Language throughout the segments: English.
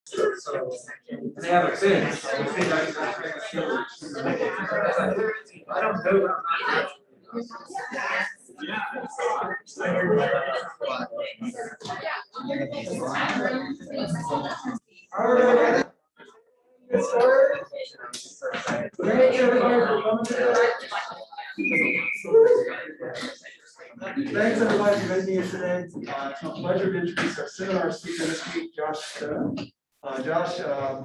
So they have a fin. So the fin I don't know. All right. Get started. Thanks everybody for coming today. Thanks everybody for being here today. It's a pleasure to introduce our seminar speaker this week, Josh. Josh,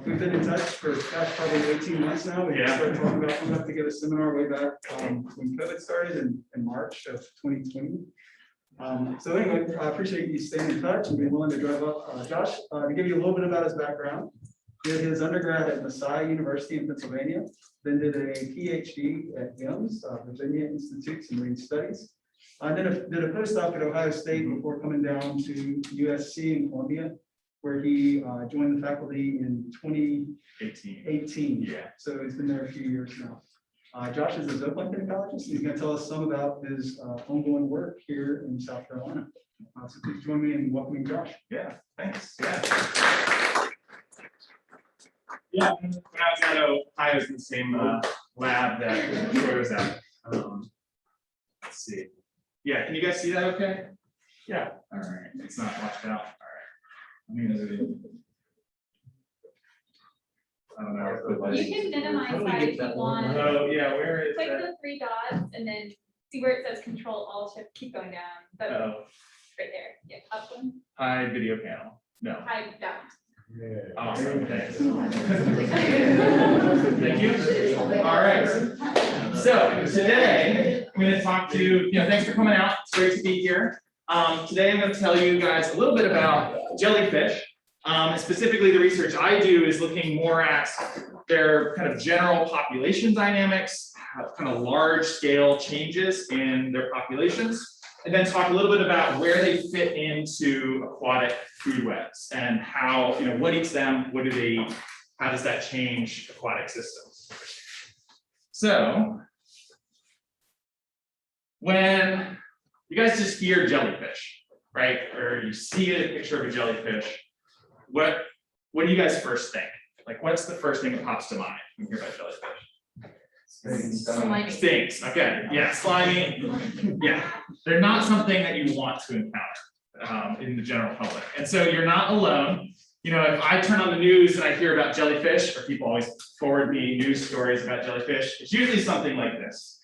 we've been in touch for the past probably 18 months now. We started talking about coming up to give a seminar way back when COVID started in March of 2020. So anyway, I appreciate you staying in touch and being willing to drive up. Josh, to give you a little bit about his background, he did his undergrad at Messiah University in Pennsylvania, then did a Ph.D. at VIMS, Virginia Institutes of Marine Studies, and then did a postdoc at Ohio State before coming down to UofSC in Columbia, where he joined the faculty in 2018. Yeah. So he's been there a few years now. Josh is a zooplankton ecologist. He's going to tell us some about his ongoing work here in South Carolina. So please join me in welcoming Josh. Yeah, thanks. Yeah, when I was at Ohio, I was in the same lab that Troy was at. Let's see. Yeah, can you guys see that okay? Yeah. All right. It's not washed out. All right. I don't know. You can minimize that if you want. Oh, yeah, where is Click that? the three dots and then see where it says Control Alt Shift. Keep going down. That's Oh, right there. Yeah, up one. hide video panel. No. Hide down. Awesome. Thanks. Thank you. All right. So today I'm going to talk to thanks for coming out. It's great to be here. Today I'm going to tell you guys a little bit about jellyfish. Specifically, the research I do is looking more at their kind of general population dynamics, kind of large scale changes in their populations, and then talk a little bit about where they fit into aquatic food webs and how, what eats them, how does that change aquatic systems? So when you guys just hear jellyfish, right? Or you see a picture of a jellyfish, what do you guys first think? Like, what's the first thing that pops to mind when you hear about jellyfish? Slimy. Stinks. Okay. Yeah. Slimy. Yeah. They're not something that you want to encounter in the general public. And so you're not alone. If I turn on the news and I hear about jellyfish, or people always forward me news stories about jellyfish, it's usually something like this,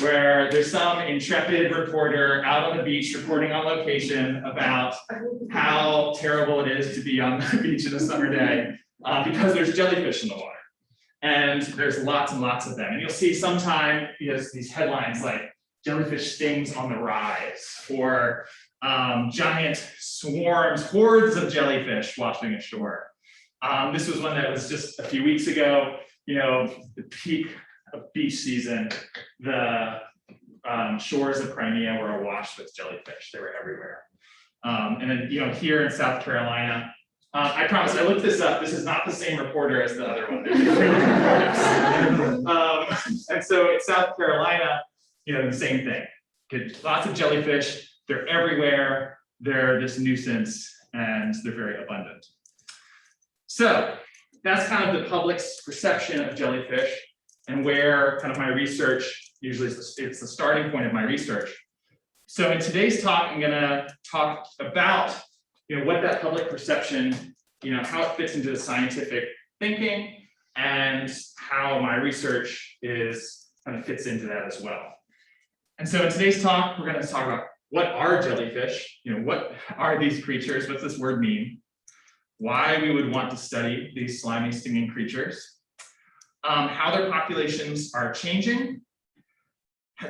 where there's some intrepid reporter out on the beach reporting on location about how terrible it is to be on the beach in a summer day because there's jellyfish in the water. And there's lots and lots of them. And you'll see sometime these headlines like jellyfish stings on the rise, or giant swarms, hordes of jellyfish washing ashore. This was one that was just a few weeks ago, the peak of beach season. The shores of Crimea were awash with jellyfish. They were everywhere. And then, here in South Carolina, I promise I looked this up. This is not the same reporter as the other one. And so in South Carolina, the same thing. Get lots of jellyfish. They're everywhere. They're this nuisance, and they're very abundant. So that's kind of the public's perception of jellyfish, and where kind of my research usually it's the starting point of my research. So in today's talk, I'm going to talk about what that public perception, how it fits into the scientific thinking, and how my research kind of fits into that as well. And so in today's talk, we're going to talk about what are jellyfish, what are these creatures, what's this word mean, why we would want to study these slimy, stinging creatures, how their populations are changing,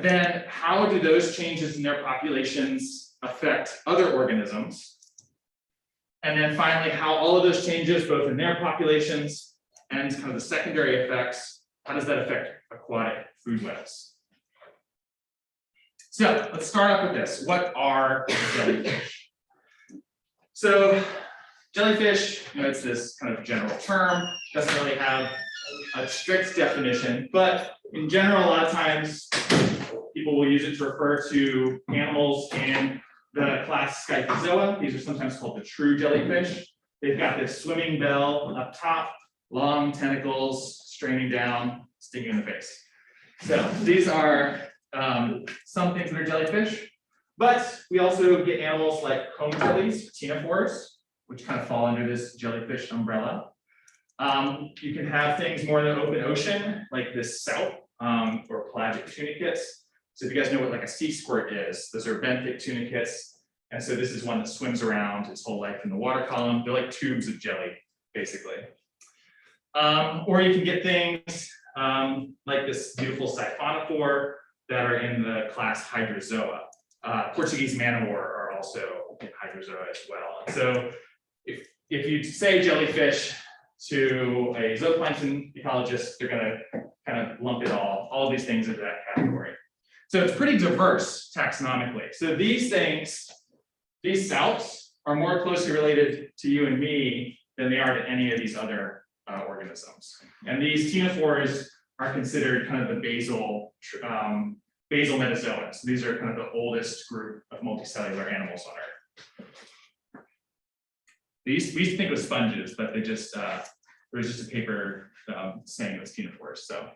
then how do those changes in their populations affect other organisms, and then finally how all of those changes, both in their populations and kind of the secondary effects, how does that affect aquatic food webs? So let's start off with this. What are jellyfish? So jellyfish, it's this kind of general term, doesn't really have a strict definition, but in general, a lot of times people will use it to refer to animals in the class Scyphozoa. These are sometimes called the true jellyfish. they've got this swimming bell up top, long tentacles straining down, stinging in the face. So these are some things that are jellyfish, but we also get animals like comb jellies, ctenophores, which kind of fall under this jellyfish umbrella. You can have things more in the open ocean, like this sout or pelagic tunicates. So if you guys know what like a sea squirt is, those are benthic tunicates. And so this is one that swims around its whole life in the water column. They're like tubes of jelly, basically. Or you can get things like this beautiful siphonophore that are in the class Hydrozoa. Portuguese manowar are also in Hydrozoa as well. And so if you say jellyfish to a zooplankton ecologist, they're going to kind of lump it all of these things into that category. So it's pretty diverse taxonomically. So these things, these salps are more closely related to you and me than they are to any of these other organisms. And these ctenophores are considered kind of the basal metazoans. These are kind of the oldest group of multicellular animals on Earth. We used to think it was sponges, but they just it was just a paper saying it was ctenophores. So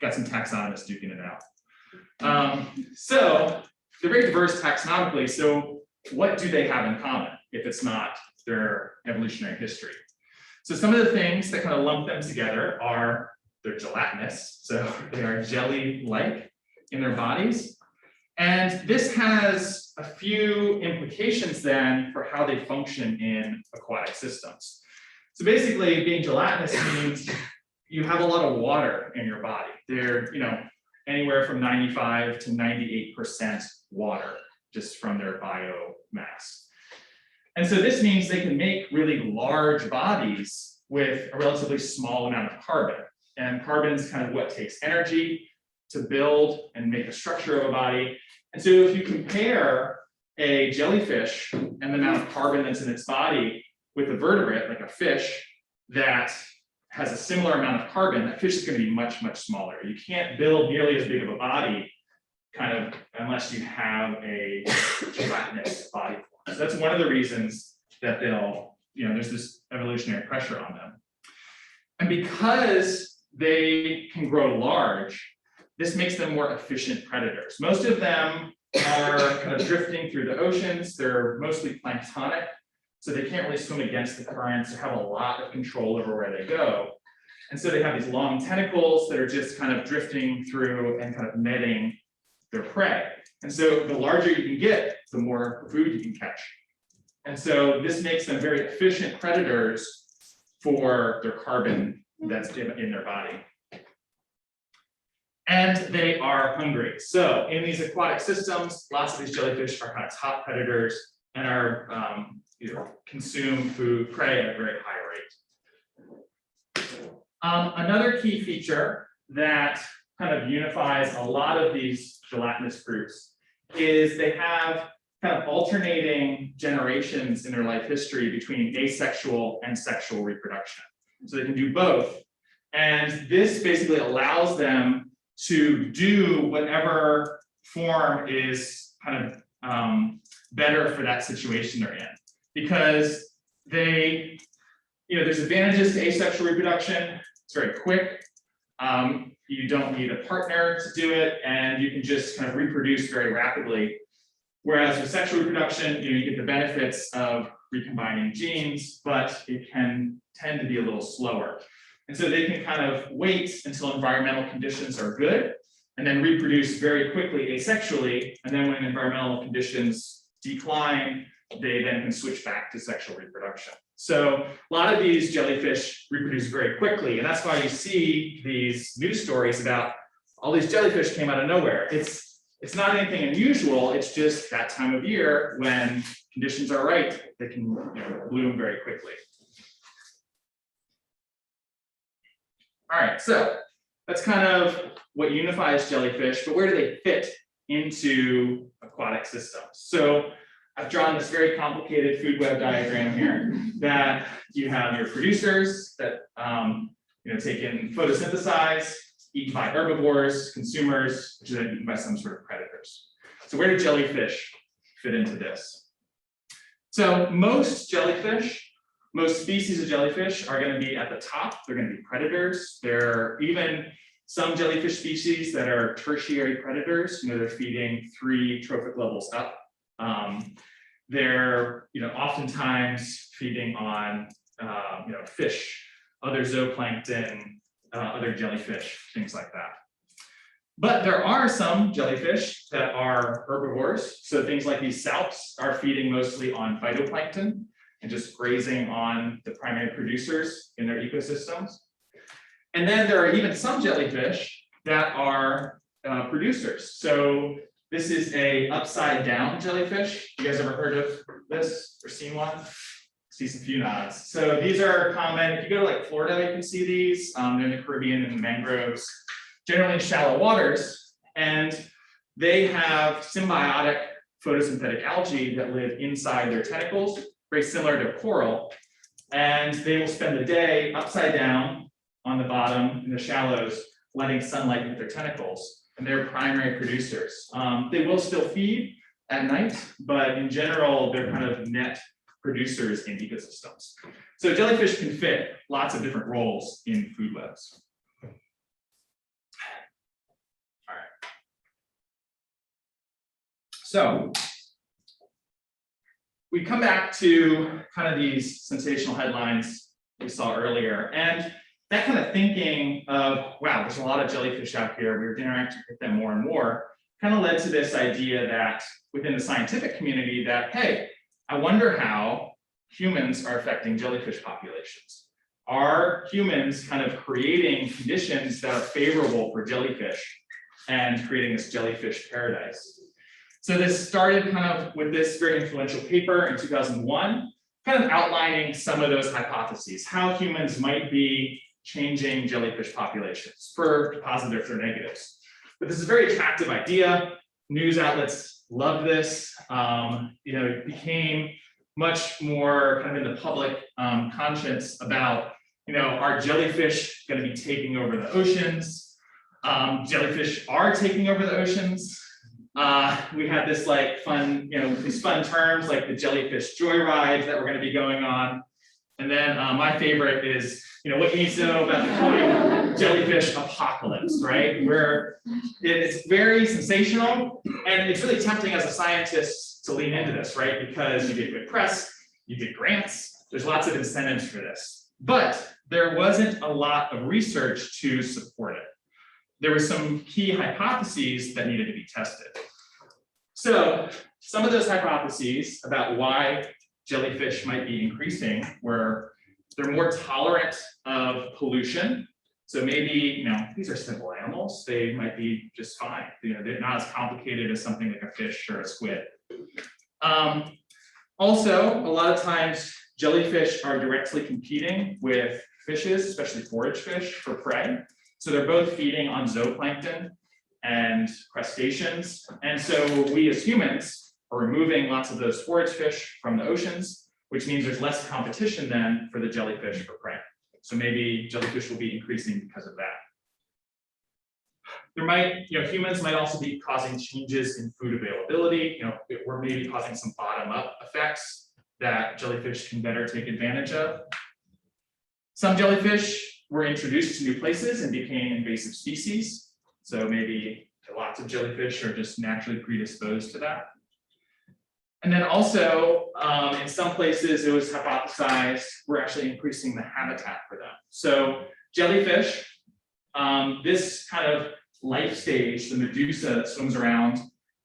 got some taxonomists duking it out. So they're very diverse taxonomically. So what do they have in common if it's not their evolutionary history? So some of the things that kind of lump them together are they're gelatinous. So they are jelly-like in their bodies. And this has a few implications then for how they function in aquatic systems. So basically being gelatinous means you have a lot of water in your body. They're, anywhere from 95 to 98% water just from their biomass. And so this means they can make really large bodies with a relatively small amount of carbon. And carbon is kind of what takes energy to build and make a structure of a body. And so if you compare a jellyfish and the amount of carbon that's in its body with a vertebrate, like a fish, that has a similar amount of carbon, that fish is going to be much, much smaller. You can't build nearly as big of a body kind of unless you have a gelatinous body form. So that's one of the reasons that they'll, there's this evolutionary pressure on them. And because they can grow large, this makes them more efficient predators. Most of them are kind of drifting through the oceans. They're mostly planktonic, so they can't really swim against the currents or have a lot of control over where they go. And so they have these long tentacles that are just kind of drifting through and kind of netting their prey. And so the larger you can get, the more food you can catch. And so this makes them very efficient predators for their carbon that's in their body. And they are hungry. So in these aquatic systems, lots of these jellyfish are kind of top predators and are consume food, prey at a very high rate. Another key feature that kind of unifies a lot of these gelatinous groups is they have kind of alternating generations in their life history between asexual and sexual reproduction. So they can do both. And this basically allows them to do whatever form is kind of better for that situation they're in. Because they, there's advantages to asexual reproduction. It's very quick. You don't need a partner to do it, and you can just kind of reproduce very rapidly. Whereas with sexual reproduction, you get the benefits of recombining genes, but it can tend to be a little slower. And so they can kind of wait until environmental conditions are good, and then reproduce very quickly asexually. And then when environmental conditions decline, they then can switch back to sexual reproduction. So a lot of these jellyfish reproduce very quickly, and that's why you see these news stories about all these jellyfish came out of nowhere. It's not anything unusual. It's just that time of year when conditions are right, they can bloom very quickly. All right, so that's kind of what unifies jellyfish, but where do they fit into aquatic systems? So I've drawn this very complicated food web diagram here that you have your producers that take in photosynthesize, eaten by herbivores, consumers, which are then eaten by some sort of predators. So where do jellyfish fit into this? So most jellyfish Most species of jellyfish are going to be at the top. They're going to be predators. There are even some jellyfish species that are tertiary predators. They're feeding 3 trophic levels up. They're oftentimes feeding on fish, other zooplankton, other jellyfish, things like that. But there are some jellyfish that are herbivores. So things like these salps are feeding mostly on phytoplankton and just grazing on the primary producers in their ecosystems. And then there are even some jellyfish that are producers. So this is a upside down jellyfish. You guys ever heard of this or seen one? See some few nods. So these are common. If you go to like Florida, you can see these. They're in the Caribbean and the mangroves, generally in shallow waters. And they have symbiotic photosynthetic algae that live inside their tentacles, very similar to coral. And they will spend the day upside down on the bottom in the shallows, letting sunlight hit their tentacles. And they're primary producers. They will still feed at night, but in general, they're kind of net producers in ecosystems. So jellyfish can fit lots of different roles in food webs. All right. So we come back to kind of these sensational headlines we saw earlier, and that kind of thinking of, wow, there's a lot of jellyfish out here, we're interacting with them more and more, kind of led to this idea that within the scientific community that, hey, I wonder how humans are affecting jellyfish populations. Are humans kind of creating conditions that are favorable for jellyfish and creating this jellyfish paradise? So this started kind of with this very influential paper in 2001, kind of outlining some of those hypotheses, how humans might be changing jellyfish populations for positives or negatives. But this is a very attractive idea. News outlets love this. It became much more kind of in the public conscience about, are jellyfish going to be taking over the oceans? Jellyfish are taking over the oceans. We had this like fun, these fun terms like the jellyfish joyride that were going to be going on. And then my favorite is, what you need to know about the coming jellyfish apocalypse, right? Where it's very sensational, and it's really tempting as a scientist to lean into this, right? Because you get good press, you get grants, there's lots of incentives for this. But there wasn't a lot of research to support it. There were some key hypotheses that needed to be tested. So some of those hypotheses about why jellyfish might be increasing were they're more tolerant of pollution. So maybe, these are simple animals. They might be just fine. They're not as complicated as something like a fish or a squid. Also, a lot of times jellyfish are directly competing with fishes, especially forage fish, for prey. So they're both feeding on zooplankton and crustaceans. And so we as humans are removing lots of those forage fish from the oceans, which means there's less competition then for the jellyfish for prey. So maybe jellyfish will be increasing because of that. There might, humans might also be causing changes in food availability. We're maybe causing some bottom-up effects that jellyfish can better take advantage of. Some jellyfish were introduced to new places and became invasive species. So maybe lots of jellyfish are just naturally predisposed to that. And then also, in some places, it was hypothesized we're actually increasing the habitat for them. So jellyfish, this kind of life stage, the medusa that swims around,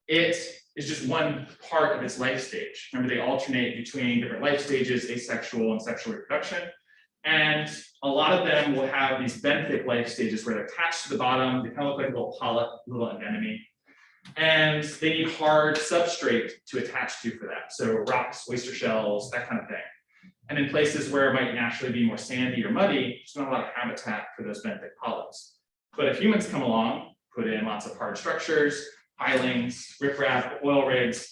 it is just one part of its life stage. Remember, they alternate between different life stages, asexual and sexual reproduction. And a lot of them will have these benthic life stages where they're attached to the bottom, they kind of look like a little polyp, little anemone. And they need hard substrate to attach to for that. So rocks, oyster shells, that kind of thing. And in places where it might naturally be more sandy or muddy, there's not a lot of habitat for those benthic polyps. But if humans come along, put in lots of hard structures, pilings, riprap, oil rigs,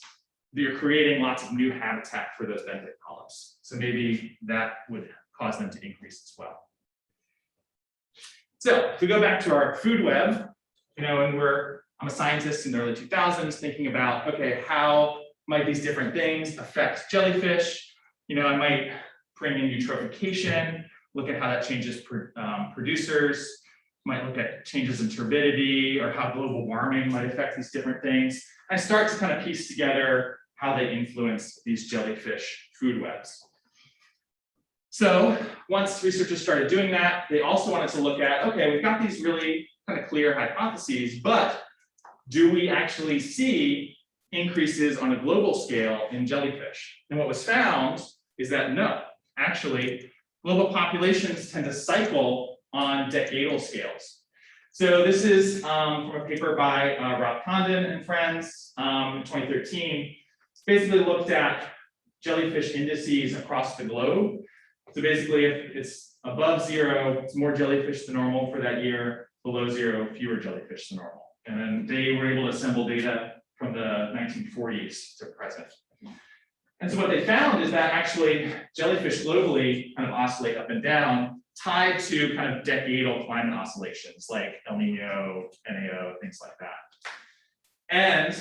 you're creating lots of new habitat for those benthic polyps. So maybe that would cause them to increase as well. So if we go back to our food web, and I'm a scientist in the early 2000s thinking about, okay, how might these different things affect jellyfish? I might bring in eutrophication, look at how that changes producers, might look at changes in turbidity or how global warming might affect these different things, and start to kind of piece together how they influence these jellyfish food webs. So once researchers started doing that, they also wanted to look at, okay, we've got these really kind of clear hypotheses, but do we actually see increases on a global scale in jellyfish? And what was found is that no, actually, global populations tend to cycle on decadal scales. So this is from a paper by Rob Condon and friends in 2013. It's basically looked at jellyfish indices across the globe. So basically, if it's above 0, it's more jellyfish than normal for that year. Below 0, fewer jellyfish than normal. And then they were able to assemble data from the 1940s to present. And so what they found is that actually jellyfish globally kind of oscillate up and down, tied to kind of decadal climate oscillations like El Nino, NAO, things like that. And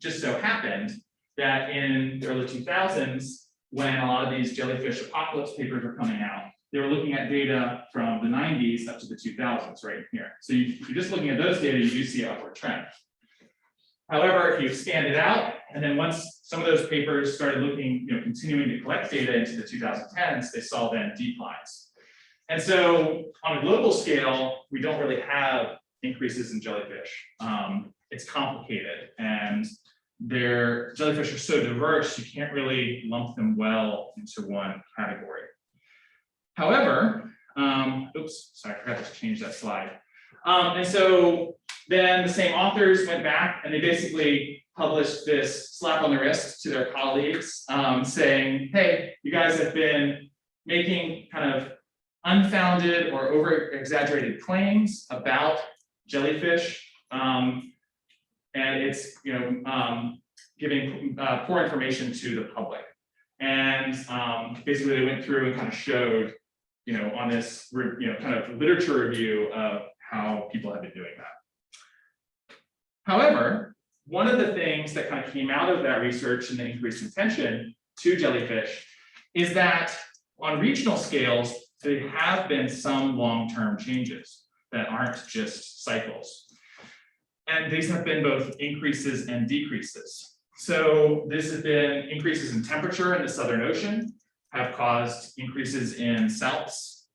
just so happened that in the early 2000s, when a lot of these jellyfish apocalypse papers were coming out, they were looking at data from the 90s up to the 2000s right here. So if you're just looking at those data, you do see an upward trend. However, if you expand it out, and then once some of those papers started looking, continuing to collect data into the 2010s, they saw then declines. And so on a global scale, we don't really have increases in jellyfish. It's complicated, and their jellyfish are so diverse, you can't really lump them well into one category. However, oops, sorry, I forgot to change that slide. And so then the same authors went back and they basically published this slap on the wrist to their colleagues saying, hey, you guys have been making kind of unfounded or over-exaggerated claims about jellyfish. And it's giving poor information to the public. And basically they went through and kind of showed, on this kind of literature review of how people have been doing that. However, one of the things that kind of came out of that research and the increased attention to jellyfish is that on regional scales, there have been some long-term changes that aren't just cycles. And these have been both increases and decreases. So this has been increases in temperature in the Southern Ocean have caused increases in salps.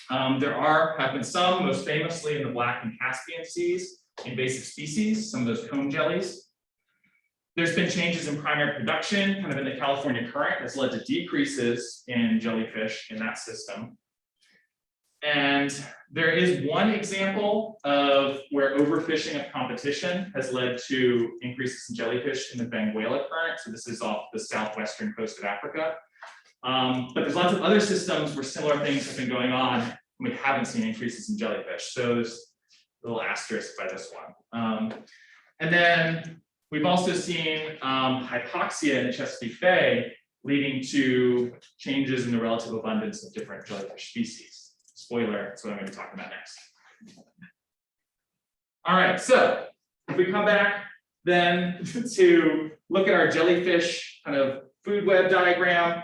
There have been some, most famously in the Black and Caspian Seas, invasive species, some of those comb jellies. There's been changes in primary production, kind of in the California current, that's led to decreases in jellyfish in that system. And there is one example of where overfishing of competition has led to increases in jellyfish in the Benguela current. So this is off the southwestern coast of Africa. But there's lots of other systems where similar things have been going on, and we haven't seen increases in jellyfish. So there's a little asterisk by this one. And then we've also seen hypoxia in the Chesapeake Bay, leading to changes in the relative abundance of different jellyfish species. Spoiler, that's what I'm going to be talking about next. All right, so if we come back then to look at our jellyfish kind of food web diagram,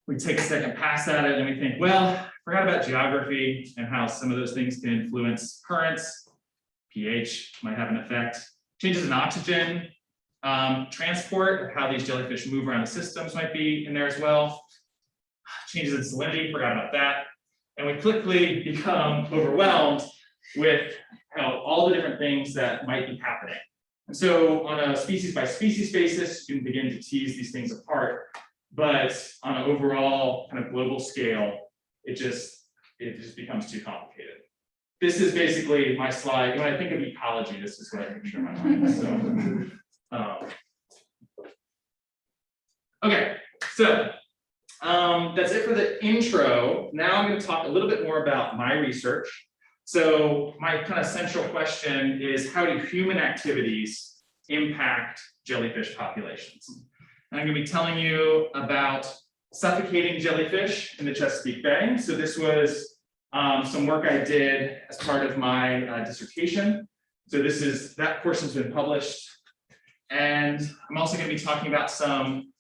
we take a second pass at it and we think, well, I forgot about geography and how some of those things can influence currents. pH might have an effect. Changes in oxygen, transport, how these jellyfish move around the systems might be in there as well. Changes in salinity, forgot about that. And we quickly become overwhelmed with all the different things that might be happening. And so on a species by species basis, you can begin to tease these things apart. But on an overall kind of global scale, it just becomes too complicated. This is basically my slide. When I think of ecology, this is what I picture in my mind. So, okay, so that's it for the intro. Now I'm going to talk a little bit more about my research. So my kind of central question is, how do human activities impact jellyfish populations? And I'm going to be telling you about suffocating jellyfish in the Chesapeake Bay. So this was some work I did as part of my dissertation. So that portion's been published. And I'm also going to be talking about some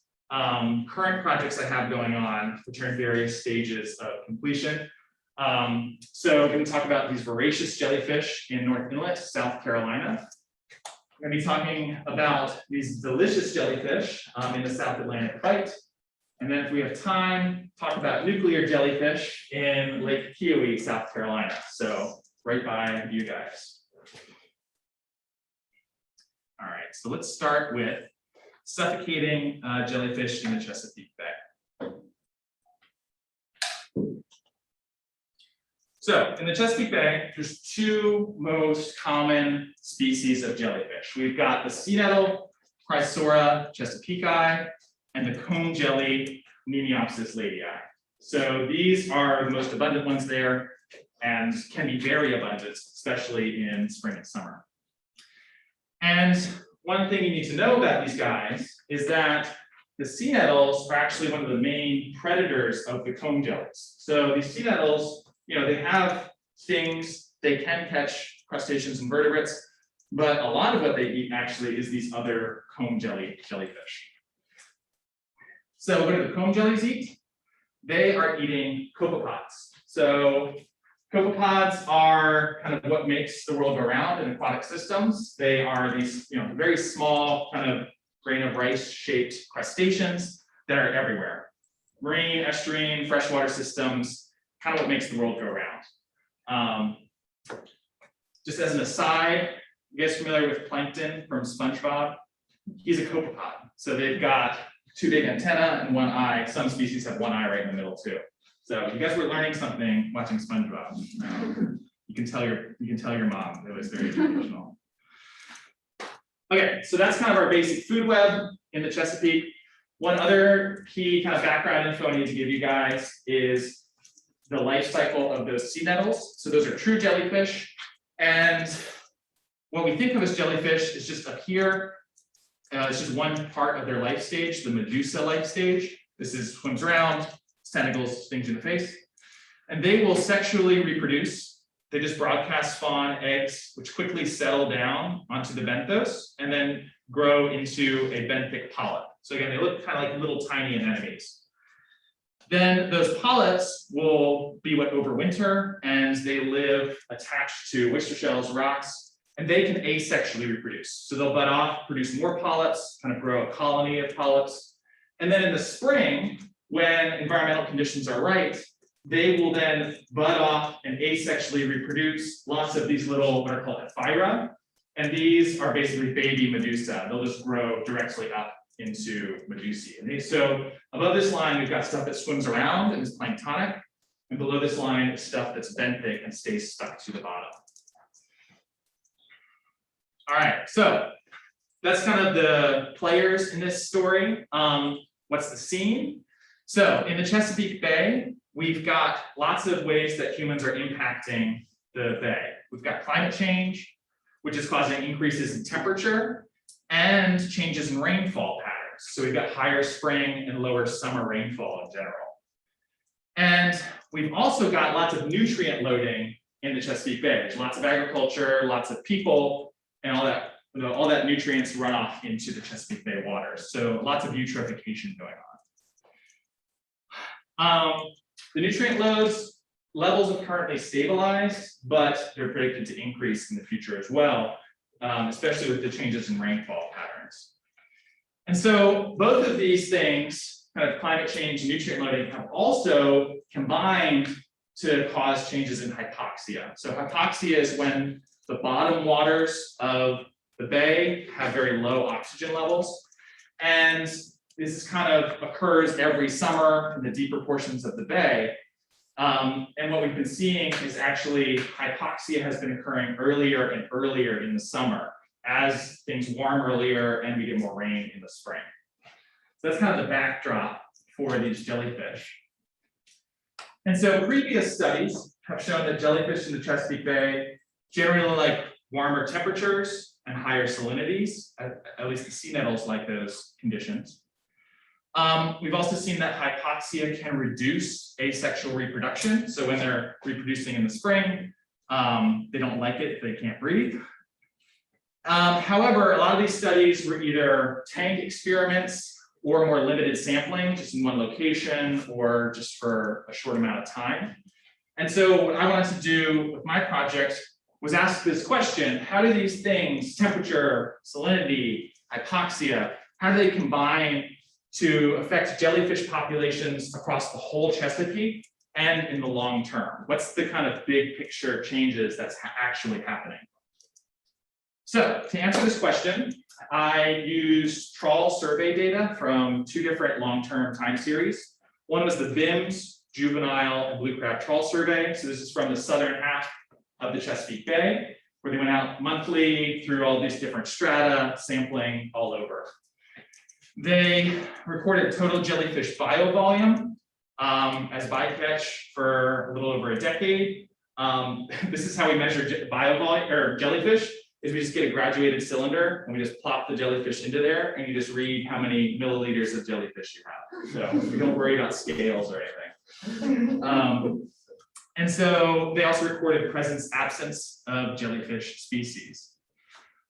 current projects I have going on, which are in various stages of completion. So I'm going to talk about these voracious jellyfish in North Inlet, South Carolina. I'm going to be talking about these delicious jellyfish in the South-Atlantic Bight. And then if we have time, talk about nuclear jellyfish in Lake Keowee, South Carolina. So right by you guys. All right, so let's start with suffocating jellyfish in the Chesapeake Bay. So in the Chesapeake Bay, there's two most common species of jellyfish. We've got the sea nettle, Chrysora chesapeakei, and the cone jelly, Nemiopsis ladii. So these are the most abundant ones there and can be very abundant, especially in spring and summer. And one thing you need to know about these guys is that the sea nettles are actually one of the main predators of the cone jellies. So these sea nettles, they have stings, they can catch crustaceans and vertebrates, but a lot of what they eat actually is these other cone jellyfish. So what do the cone jellies eat? They are eating copepods. So copepods are kind of what makes the world go round in aquatic systems. They are these very small kind of grain of rice shaped crustaceans that are everywhere. Marine, estuarine, freshwater systems, kind of what makes the world go round. Just as an aside, you guys familiar with plankton from SpongeBob? He's a copepod. So they've got two big antennae and one eye. Some species have one eye right in the middle too. So you guys were learning something watching SpongeBob. You can tell your mom. It was very educational. Okay, so that's kind of our basic food web in the Chesapeake. One other key kind of background info I need to give you guys is the life cycle of those sea nettles. So those are true jellyfish. And what we think of as jellyfish is just up here. It's just one part of their life stage, the Medusa life stage. This is swims around, tentacles, stings you in the face. And they will sexually reproduce. They just broadcast spawn eggs, which quickly settle down onto the benthos and then grow into a benthic polyp. So again, they look kind of like little tiny anemones. Then those polyps will be what overwinter, and they live attached to oyster shells, rocks, and they can asexually reproduce. So they'll bud off, produce more polyps, kind of grow a colony of polyps. And then in the spring, when environmental conditions are right, they will then bud off and asexually reproduce lots of these little, what are called ephyra. And these are basically baby medusa. They'll just grow directly up into medusae. And so above this line, we've got stuff that swims around and is planktonic. And below this line is stuff that's benthic and stays stuck to the bottom. All right, so that's kind of the players in this story. What's the scene? So in the Chesapeake Bay, we've got lots of ways that humans are impacting the bay. We've got climate change, which is causing increases in temperature and changes in rainfall patterns. So we've got higher spring and lower summer rainfall in general. And we've also got lots of nutrient loading in the Chesapeake Bay. There's lots of agriculture, lots of people, and all that nutrients run off into the Chesapeake Bay waters. So lots of eutrophication going on. The nutrient levels have currently stabilized, but they're predicted to increase in the future as well, especially with the changes in rainfall patterns. And so both of these things, kind of climate change and nutrient loading, have also combined to cause changes in hypoxia. So hypoxia is when the bottom waters of the bay have very low oxygen levels. And this kind of occurs every summer in the deeper portions of the bay. And what we've been seeing is actually hypoxia has been occurring earlier and earlier in the summer as things warm earlier and we get more rain in the spring. So that's kind of the backdrop for these jellyfish. And so previous studies have shown that jellyfish in the Chesapeake Bay generally like warmer temperatures and higher salinities, at least the sea nettles like those conditions. We've also seen that hypoxia can reduce asexual reproduction. So when they're reproducing in the spring, they don't like it, they can't breathe. However, a lot of these studies were either tank experiments or more limited sampling, just in one location or just for a short amount of time. And so what I wanted to do with my project was ask this question: how do these things, temperature, salinity, hypoxia, how do they combine to affect jellyfish populations across the whole Chesapeake and in the long term? What's the kind of big picture changes that's actually happening? So to answer this question, I used trawl survey data from 2 different long-term time series. One was the VIMS juvenile and blue crab trawl survey. So this is from the southern half of the Chesapeake Bay, where they went out monthly through all these different strata, sampling all over. They recorded total jellyfish biovolume as bycatch for a little over a decade. This is how we measure biovolume or jellyfish. Is we just get a graduated cylinder and we just plop the jellyfish into there, and you just read how many milliliters of jellyfish you have. So we don't worry about scales or anything. And so they also recorded presence, absence of jellyfish species.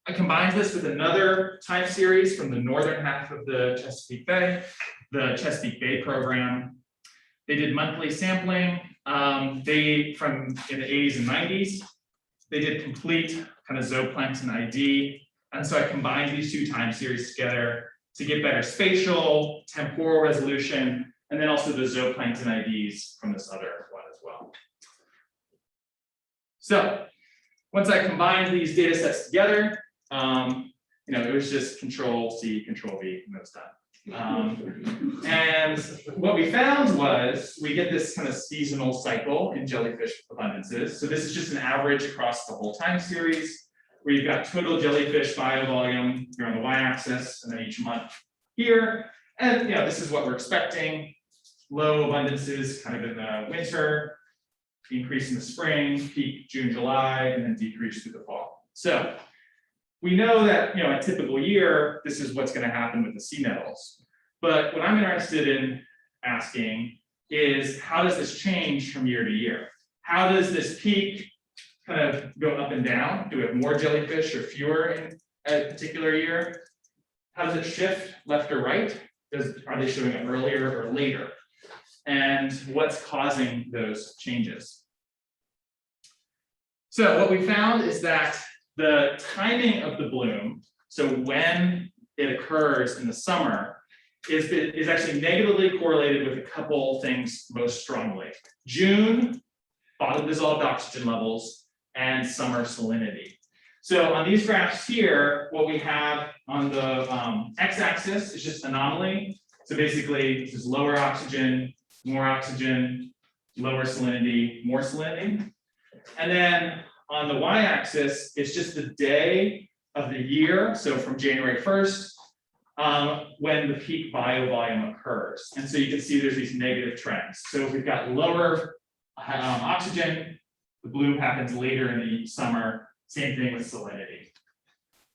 I combined this with another time series from the northern half of the Chesapeake Bay, the Chesapeake Bay program. They did monthly sampling. From in the 80s and 90s. They did complete kind of zooplankton ID. And so I combined these 2 time series together to get better spatial, temporal resolution, and then also the zooplankton IDs from this other one as well. So once I combined these data sets together, it was just Control-C, Control-V, and it was done. And what we found was we get this kind of seasonal cycle in jellyfish abundances. So this is just an average across the whole time series, where you've got total jellyfish biovolume here on the y-axis, and then each month here. And this is what we're expecting: low abundances kind of in the winter, increase in the spring, peak June, July, and then decrease through the fall. So we know that a typical year, this is what's going to happen with the sea nettles. But what I'm interested in asking is, how does this change from year to year? How does this peak kind of go up and down? Do we have more jellyfish or fewer in a particular year? How does it shift left or right? Are they showing up earlier or later? And what's causing those changes? So what we found is that the timing of the bloom, so when it occurs in the summer, is actually negatively correlated with a couple things most strongly: June, bottom dissolved oxygen levels, and summer salinity. So on these graphs here, what we have on the x-axis is just anomaly. So basically, this is lower oxygen, lower salinity, more salinity. And then on the y-axis, it's just the day of the year, so from January 1st, when the peak biovolume occurs. And so you can see there's these negative trends. So if we've got lower oxygen, the bloom happens later in the summer. Same thing with salinity.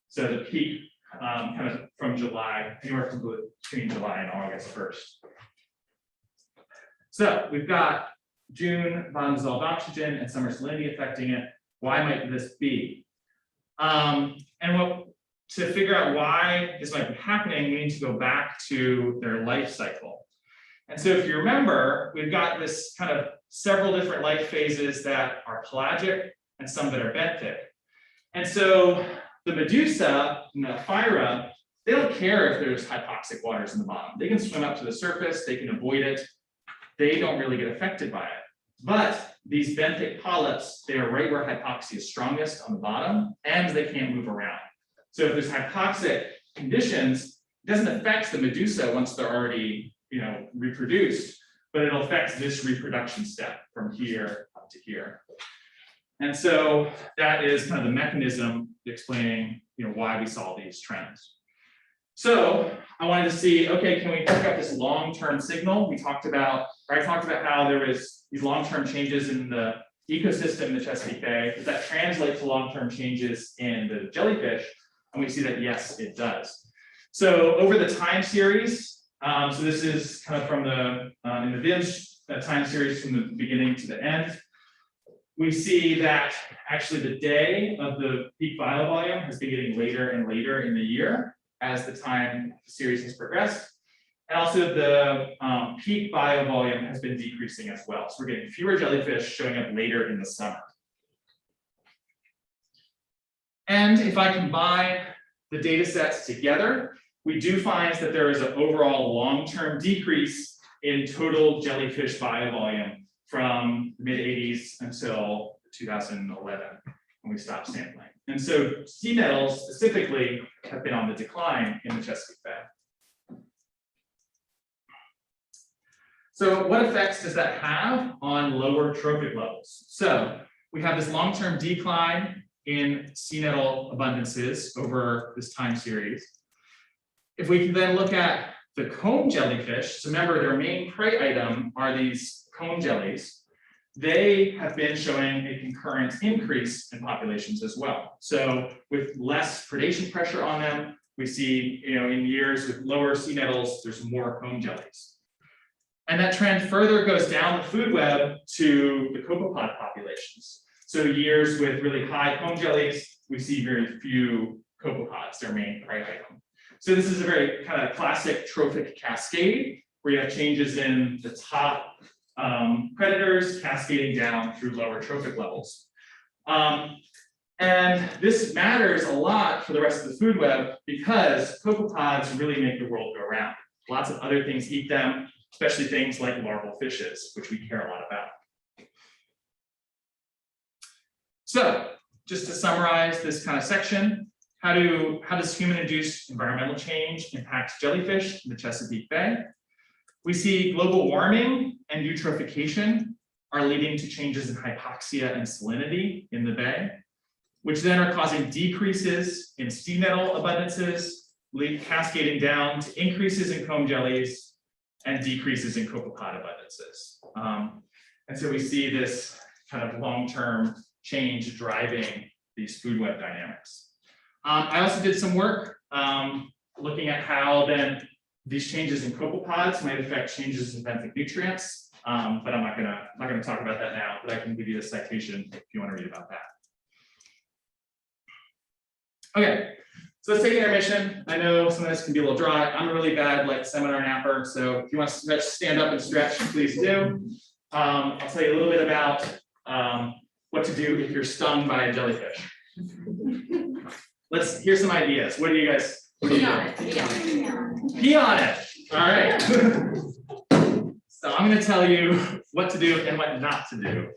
So the peak kind of from July, anywhere from between July and August 1st. So we've got June, bottom dissolved oxygen, and summer salinity affecting it. Why might this be? To figure out why this might be happening, we need to go back to their life cycle. And so if you remember, we've got this kind of several different life phases that are pelagic and some that are benthic. And so the medusa and the phyra, they don't care if there's hypoxic waters in the bottom. They can swim up to the surface, they can avoid it. They don't really get affected by it. But these benthic polyps, they are right where hypoxia is strongest on the bottom, and they can't move around. So if there's hypoxic conditions, it doesn't affect the medusa once they're already reproduced, but it'll affect this reproduction step from here up to here. And so that is kind of the mechanism explaining why we saw these trends. So I wanted to see, okay, can we pick up this long-term signal? I talked about how there was these long-term changes in the ecosystem in the Chesapeake Bay. Does that translate to long-term changes in the jellyfish? And we see that yes, it does. So over the time series, so this is kind of from the in the VIMS time series from the beginning to the end, we see that actually the day of the peak biovolume has been getting later and later in the year as the time series has progressed. And also the peak biovolume has been decreasing as well. So we're getting fewer jellyfish showing up later in the summer. And if I combine the data sets together, we do find that there is an overall long-term decrease in total jellyfish biovolume from the mid-80s until 2011 when we stopped sampling. And so sea nettles specifically have been on the decline in the Chesapeake Bay. So what effects does that have on lower trophic levels? So we have this long-term decline in sea nettle abundances over this time series. If we can then look at the comb jellyfish, so remember their main prey item are these comb jellies, they have been showing a concurrent increase in populations as well. So with less predation pressure on them, we see, in years with lower sea nettles, there's more comb jellies. And that trend further goes down the food web to the copepod populations. So years with really high comb jellies, we see very few copepods, their main prey item. So this is a very kind of classic trophic cascade where you have changes in the top predators cascading down through lower trophic levels. And this matters a lot for the rest of the food web because copepods really make the world go round. Lots of other things eat them, especially things like larval fishes, which we care a lot about. So just to summarize this kind of section, how does human-induced environmental change impact jellyfish in the Chesapeake Bay? We see global warming and eutrophication are leading to changes in hypoxia and salinity in the bay, which then are causing decreases in sea nettle abundances, cascading down to increases in comb jellies and decreases in copepod abundances. And so we see this kind of long-term change driving these food web dynamics. I also did some work looking at how then these changes in copepods might affect changes in benthic nutrients, but I'm not gonna talk about that now, but I can give you the citation if you want to read about that. Okay, so let's take an intermission. I know some of this can be a little dry. I'm a really bad seminar napper, so if you want to stand up and stretch, please do. I'll tell you a little bit about what to do if you're stung by a jellyfish. Here's some ideas. What do you guys? Pee on it. Pee on it. All right. So I'm going to tell you what to do and what not to do.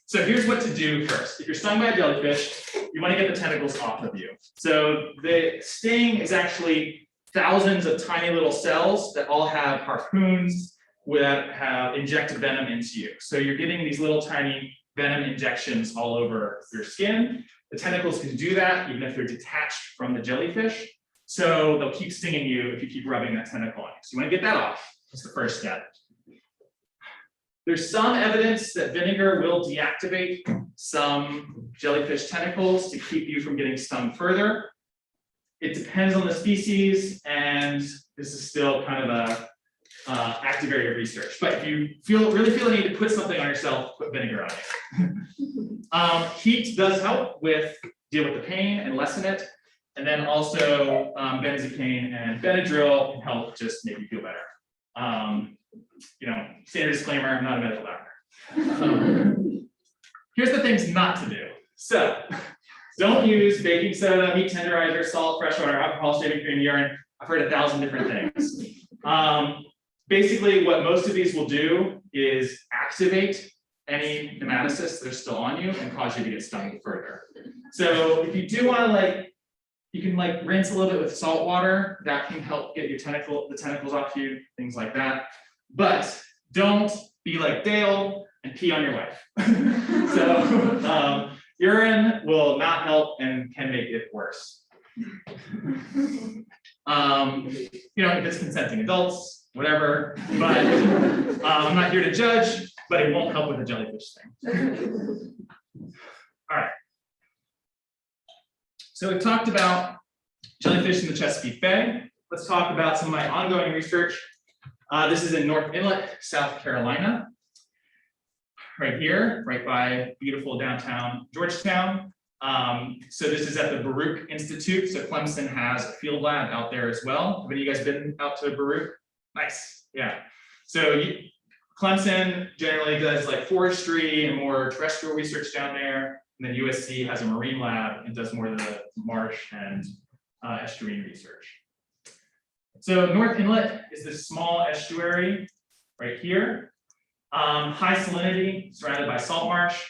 So here's what to do first. If you're stung by a jellyfish, you want to get the tentacles off of you. So the sting is actually thousands of tiny little cells that all have harpoons that have injected venom into you. So you're getting these little tiny venom injections all over your skin. The tentacles can do that even if they're detached from the jellyfish. So they'll keep stinging you if you keep rubbing that tentacle on you. So you want to get that off. That's the first step. There's some evidence that vinegar will deactivate some jellyfish tentacles to keep you from getting stung further. It depends on the species, and this is still kind of a active area of research. But if you really feel the need to put something on yourself, put vinegar on it. Heat does help deal with the pain and lessen it. And then also benzocaine and Benadryl can help just make you feel better. Standard disclaimer, I'm not a medical doctor. Here's the things not to do. So don't use baking soda, meat tenderizer, salt, freshwater, alcohol, shaving cream, urine. I've heard 1,000 different things. Basically, what most of these will do is activate any nematocysts that are still on you and cause you to get stung further. So if you do want to you can rinse a little bit with salt water. That can help get your the tentacles off you, things like that. But don't be like Dale and pee on your wife. So urine will not help and can make it worse. If it's consenting adults, whatever, but I'm not here to judge, but it won't help with the jellyfish thing. All right. So we've talked about jellyfish in the Chesapeake Bay. Let's talk about some of my ongoing research. This is in North Inlet, South Carolina. Right here, right by beautiful downtown Georgetown. So this is at the Baruch Institute. So Clemson has a field lab out there as well. Have any of you guys been out to Baruch? Nice, yeah. So Clemson generally does like forestry and more terrestrial research down there. And then USC has a marine lab and does more of the marsh and estuarine research. So North Inlet is this small estuary right here. High salinity, surrounded by salt marsh.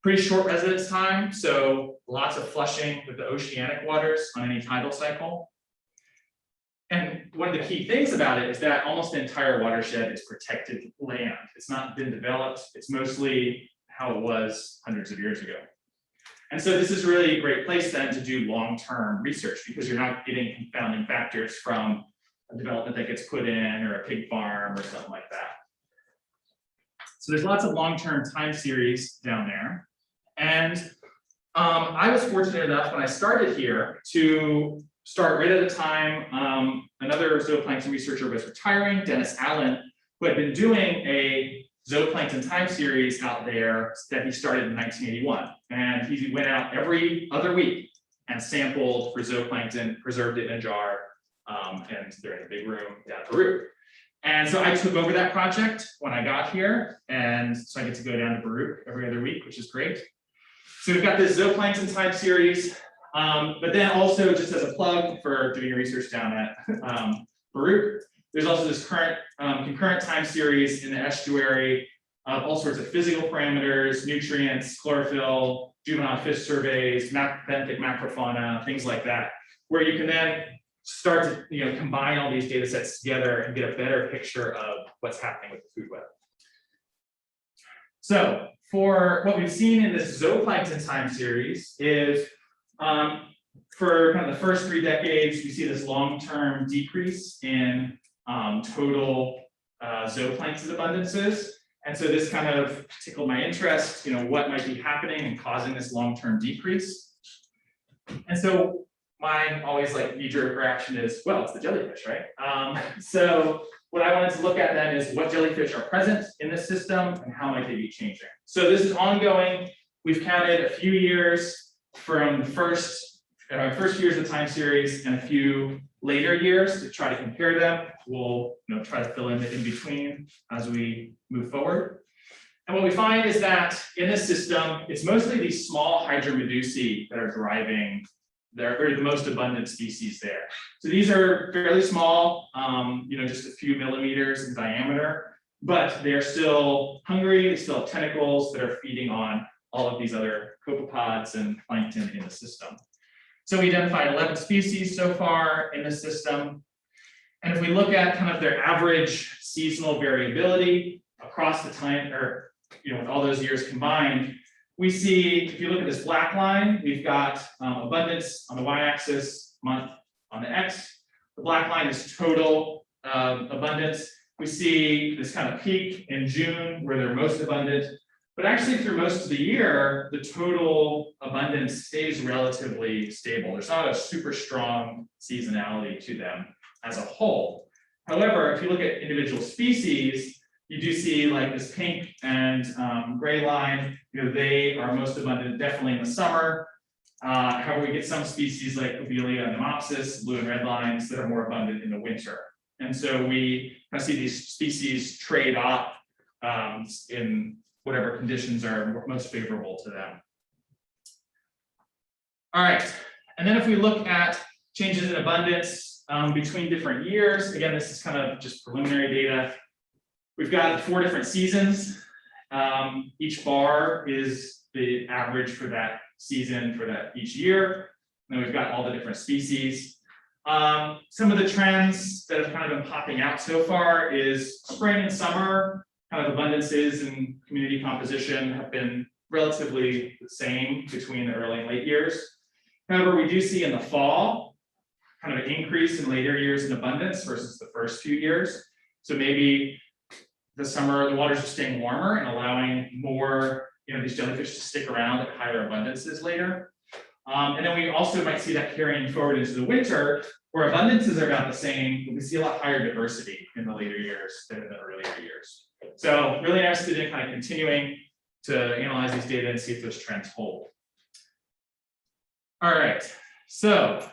Pretty short residence time, so lots of flushing with the oceanic waters on any tidal cycle. And one of the key things about it is that almost the entire watershed is protected land. It's not been developed. It's mostly how it was hundreds of years ago. And so this is really a great place then to do long-term research because you're not getting confounding factors from a development that gets put in or a pig farm or something like that. So there's lots of long-term time series down there. And I was fortunate enough when I started here to start right at the time another zooplankton researcher was retiring, Dennis Allen, who had been doing a zooplankton time series out there that he started in 1981. And he went out every other week and sampled for zooplankton, preserved it in a jar, and they're in a big room down at Baruch. And so I took over that project when I got here, and so I get to go down to Baruch every other week, which is great. So we've got this zooplankton time series, but then also just as a plug for doing research down at Baruch, there's also this current concurrent time series in the estuary of all sorts of physical parameters, nutrients, chlorophyll, juvenile fish surveys, benthic macrofauna, things like that, where you can then start to combine all these data sets together and get a better picture of what's happening with the food web. So for what we've seen in this zooplankton time series is for kind of the first 3 decades, we see this long-term decrease in total zooplankton abundances. And so this kind of tickled my interest, what might be happening and causing this long-term decrease. And so my always knee-jerk reaction is, well, it's the jellyfish, right? So what I wanted to look at then is what jellyfish are present in this system and how might they be changing. So this is ongoing. We've counted a few years from the first few years of the time series and a few later years to try to compare them. We'll try to fill in the in-between as we move forward. And what we find is that in this system, it's mostly these small hydromedusae that are driving the most abundant species there. So these are fairly small, just a few millimeters in diameter, but they're still hungry. They still have tentacles that are feeding on all of these other copepods and plankton in the system. So we identified 11 species so far in the system. And if we look at kind of their average seasonal variability across the time, or with all those years combined, we see, if you look at this black line, we've got abundance on the y-axis, month on the x. The black line is total abundance. We see this kind of peak in June where they're most abundant, but actually through most of the year, the total abundance stays relatively stable. There's not a super strong seasonality to them as a whole. However, if you look at individual species, you do see this pink and gray line, they are most abundant definitely in the summer. However, we get some species like Lobelia and Nemopsis, blue and red lines, that are more abundant in the winter. And so we kind of see these species trade off in whatever conditions are most favorable to them. All right, and then if we look at changes in abundance between different years, again, this is kind of just preliminary data. We've got 4 different seasons. Each bar is the average for that season for that each year. And then we've got all the different species. Some of the trends that have kind of been popping out so far is spring and summer kind of abundances and community composition have been relatively the same between the early and late years. However, we do see in the fall kind of an increase in later years in abundance versus the first few years. So maybe the summer, the waters are staying warmer and allowing more, these jellyfish to stick around at higher abundances later. And then we also might see that carrying forward into the winter, where abundances are about the same, but we see a lot higher diversity in the later years than in the earlier years. So really interested in kind of continuing to analyze these data and see if those trends hold. All right, so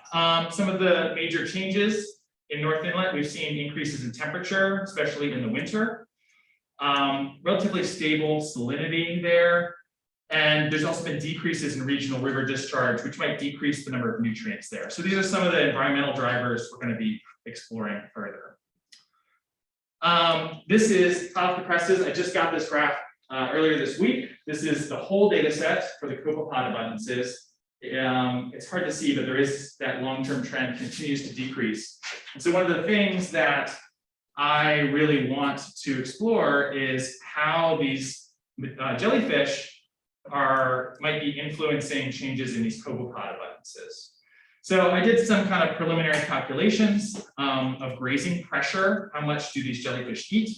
some of the major changes in North Inlet, we've seen increases in temperature, especially in the winter. Relatively stable salinity there. And there's also been decreases in regional river discharge, which might decrease the number of nutrients there. So these are some of the environmental drivers we're going to be exploring further. This is hot off the presses. I just got this graph earlier this week. This is the whole data set for the copepod abundances. It's hard to see, but there is that long-term trend continues to decrease. And so one of the things that I really want to explore is how these jellyfish might be influencing changes in these copepod abundances. So I did some kind of preliminary calculations of grazing pressure. How much do these jellyfish eat?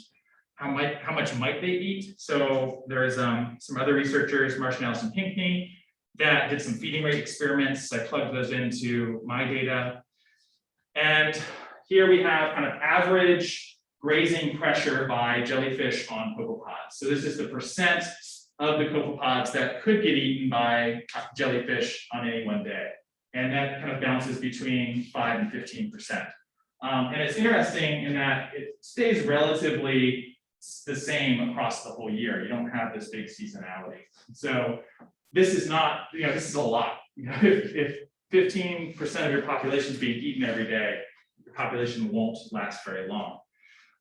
How much might they eat? So there's some other researchers, Marshall and Pinkney, that did some feeding rate experiments. I plugged those into my data. And here we have kind of average grazing pressure by jellyfish on copepods. So this is the percent of the copepods that could get eaten by jellyfish on any one day. And that kind of bounces between 5 and 15%. And it's interesting in that it stays relatively the same across the whole year. You don't have this big seasonality. So this is not, this is a lot. If 15% of your population is being eaten every day, your population won't last very long.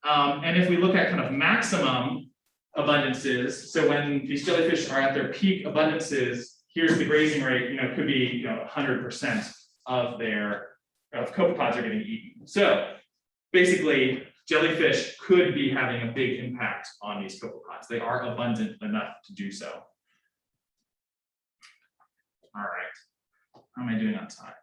And if we look at kind of maximum abundances, so when these jellyfish are at their peak abundances, here's the grazing rate, could be 100% of copepods are getting eaten. So basically, jellyfish could be having a big impact on these copepods. They are abundant enough to do so. All right, how am I doing on time?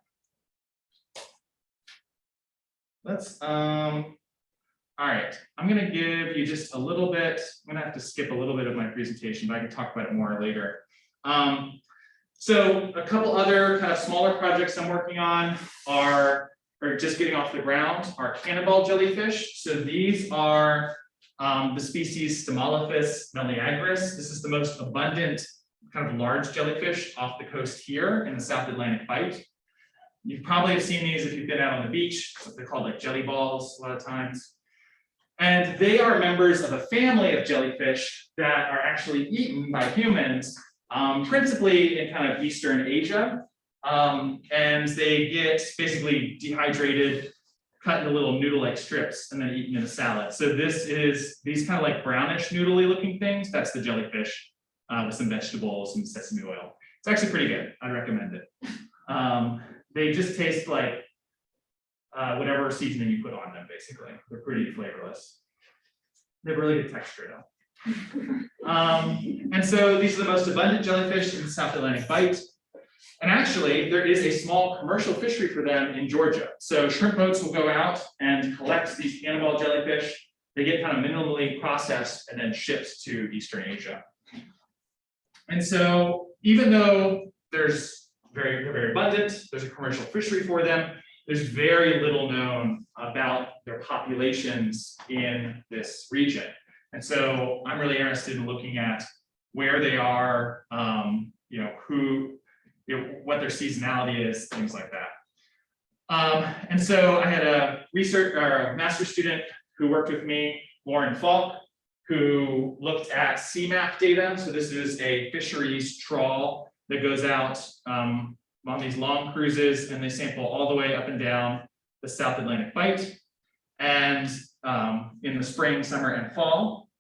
All right, I'm gonna give you just a little bit, I'm gonna have to skip a little bit of my presentation, but I can talk about it more later. So a couple other kind of smaller projects I'm working on are just getting off the ground, are cannonball jellyfish. So these are the species Stomalophus meleagris. This is the most abundant kind of large jellyfish off the coast here in the South-Atlantic Bight. You probably have seen these if you've been out on the beach. They're called like jelly balls a lot of times. And they are members of a family of jellyfish that are actually eaten by humans, principally in kind of Eastern Asia. And they get basically dehydrated, cut into little noodle-like strips, and then eaten in a salad. So this is these kind of like brownish noodly looking things. That's the jellyfish with some vegetables and sesame oil. It's actually pretty good. I'd recommend it. They just taste like whatever seasoning you put on them, basically. They're pretty flavorless. They have really good texture though. And so these are the most abundant jellyfish in the South-Atlantic Bight. And actually, there is a small commercial fishery for them in Georgia. So shrimp boats will go out and collect these cannonball jellyfish. They get kind of minimally processed and then shipped to Eastern Asia. And so even though they're very abundant, there's a commercial fishery for them, there's very little known about their populations in this region. And so I'm really interested in looking at where they are, what their seasonality is, things like that. And so I had a master's student who worked with me, Lauren Falk, who looked at CMAP data. So this is a fisheries trawl that goes out on these long cruises, and they sample all the way up and down the South-Atlantic Bight, and in the spring, summer, and fall.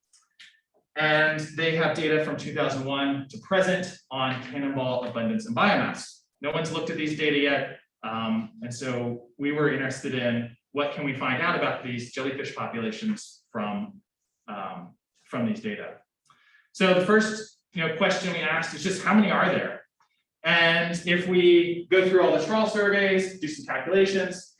And they have data from 2001 to present on cannonball abundance and biomass. No one's looked at these data yet. And so we were interested in what can we find out about these jellyfish populations from these data. So the first question we asked is just how many are there? And if we go through all the trawl surveys, do some calculations,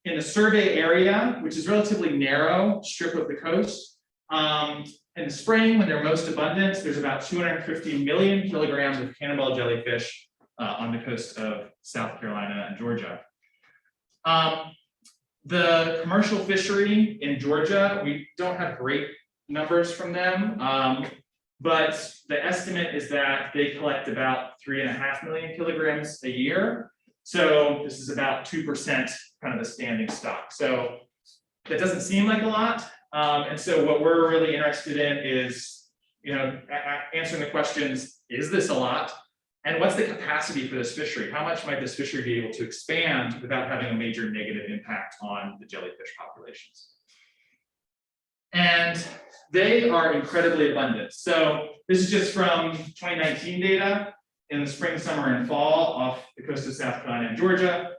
in the survey area, which is relatively narrow strip of the coast, in the spring, when they're most abundant, there's about 250 million kilograms of cannonball jellyfish on the coast of South Carolina and Georgia. The commercial fishery in Georgia, we don't have great numbers from them. but the estimate is that they collect about 3.5 million kilograms a year. So this is about 2% kind of the standing stock. So that doesn't seem like a lot. And so what we're really interested in is, answering the questions, is this a lot? And what's the capacity for this fishery? How much might this fishery be able to expand without having a major negative impact on the jellyfish populations? And they are incredibly abundant. So this is just from 2019 data in the spring, summer, and fall off the coast of South Carolina and Georgia.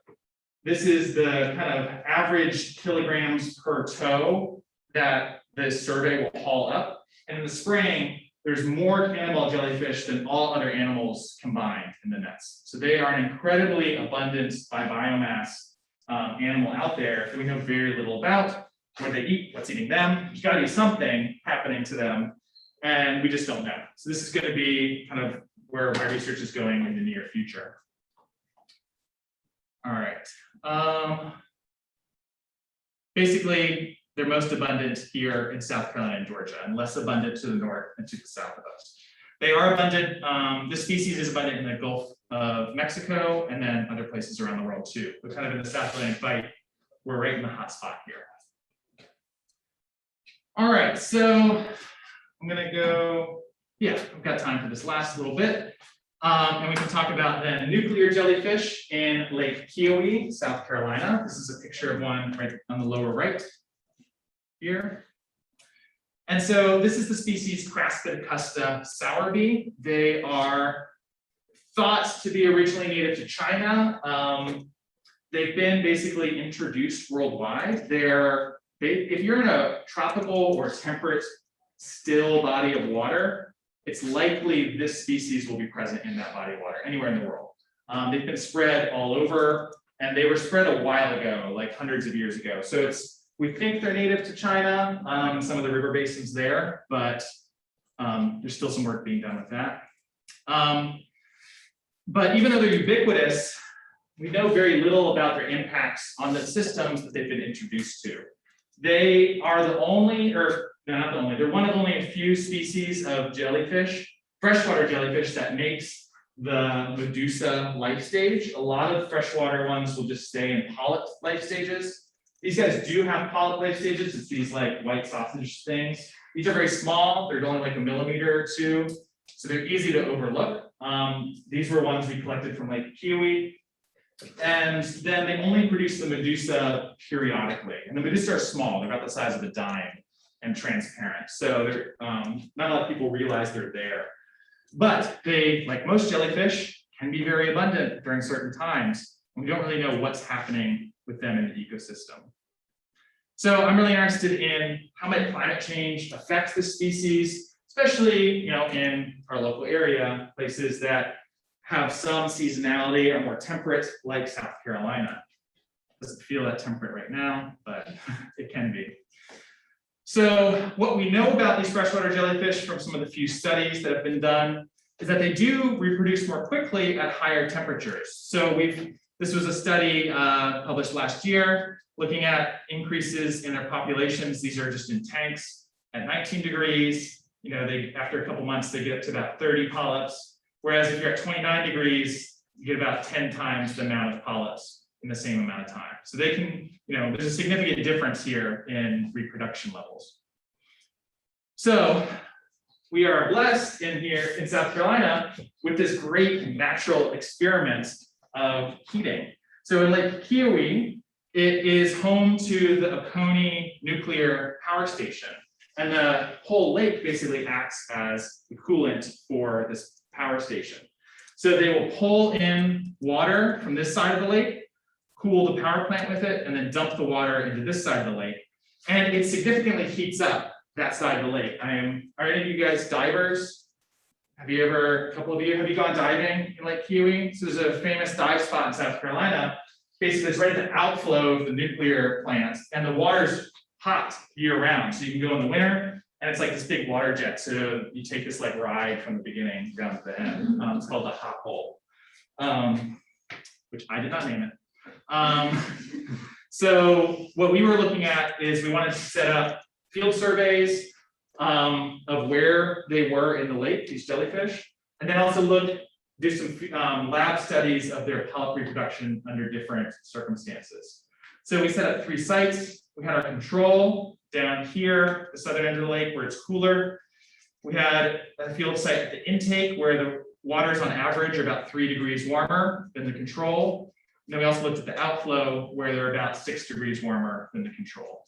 This is the kind of average kilograms per tow that this survey will haul up. And in the spring, there's more cannonball jellyfish than all other animals combined in the nets. So they are an incredibly abundant by biomass animal out there that we know very little about. What they eat, what's eating them. There's got to be something happening to them, and we just don't know. So this is going to be kind of where my research is going in the near future. All right. Basically, they're most abundant here in South Carolina and Georgia, and less abundant to the north and to the south of us. They are abundant. This species is abundant in the Gulf of Mexico and then other places around the world too. But kind of in the South-Atlantic Bight, we're right in the hot spot here. All right, so I'm gonna go, I've got time for this last little bit. And we can talk about then nuclear jellyfish in Lake Keowee, South Carolina. This is a picture of one right on the lower right here. And so this is the species Craspedacusta sourby. They are thought to be originally native to China. They've been basically introduced worldwide. If you're in a tropical or temperate still body of water, it's likely this species will be present in that body of water anywhere in the world. They've been spread all over, and they were spread a while ago, like hundreds of years ago. So we think they're native to China, some of the river basins there, but there's still some work being done with that. But even though they're ubiquitous, we know very little about their impacts on the systems that they've been introduced to. They are the only, or not the only, they're one of only a few species of jellyfish, freshwater jellyfish, that makes the Medusa life stage. A lot of freshwater ones will just stay in polyp life stages. These guys do have polyp life stages. It's these like white sausage things. These are very small. They're only like 1 millimeter or 2. So they're easy to overlook. These were ones we collected from Lake Keowee. And then they only produce the Medusa periodically. And the Medusa are small. They're about the size of a dime and transparent. So they're, not a lot of people realize they're there. But they, like most jellyfish, can be very abundant during certain times. And we don't really know what's happening with them in the ecosystem. So I'm really interested in how might climate change affect this species, especially in our local area, places that have some seasonality, are more temperate, like South Carolina. Doesn't feel that temperate right now, but it can be. So what we know about these freshwater jellyfish from some of the few studies that have been done is that they do reproduce more quickly at higher temperatures. So this was a study published last year looking at increases in their populations. These are just in tanks at 19 degrees. After a couple months, they get up to about 30 polyps. Whereas if you're at 29 degrees, you get about 10 times the amount of polyps in the same amount of time. So they can, there's a significant difference here in reproduction levels. So we are blessed here in South Carolina with this great natural experiment of heating. So in Lake Keowee, it is home to the Oconee nuclear power station. And the whole lake basically acts as the coolant for this power station. So they will pull in water from this side of the lake, cool the power plant with it, and then dump the water into this side of the lake. And it significantly heats up that side of the lake. Are any of you guys divers? Have you gone diving in Lake Keowee? So there's a famous dive spot in South Carolina. Basically, it's right at the outflow of the nuclear plant, and the water's hot year round. So you can go in the winter, and it's like this big water jet. So you take this like ride from the beginning down to the end. It's called the hot hole, which I did not name it. So what we were looking at is we wanted to set up field surveys of where they were in the lake, these jellyfish, and then also do some lab studies of their pellet reproduction under different circumstances. So we set up 3 sites. We had our control down here, the southern end of the lake where it's cooler. We had a field site at the intake where the waters on average are about 3 degrees warmer than the control. And then we also looked at the outflow where they're about 6 degrees warmer than the control.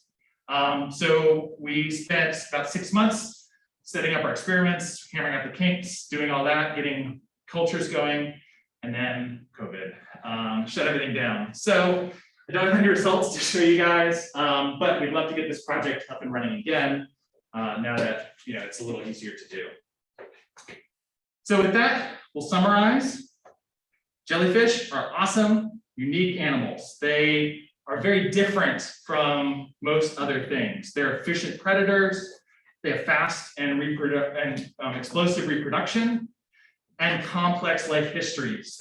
So we spent about 6 months setting up our experiments, hammering out the kinks, doing all that, getting cultures going, and then COVID shut everything down. So I don't have any results to show you guys, but we'd love to get this project up and running again now that it's a little easier to do. So with that, we'll summarize. Jellyfish are awesome, unique animals. They are very different from most other things. They're efficient predators. They have fast and explosive reproduction and complex life histories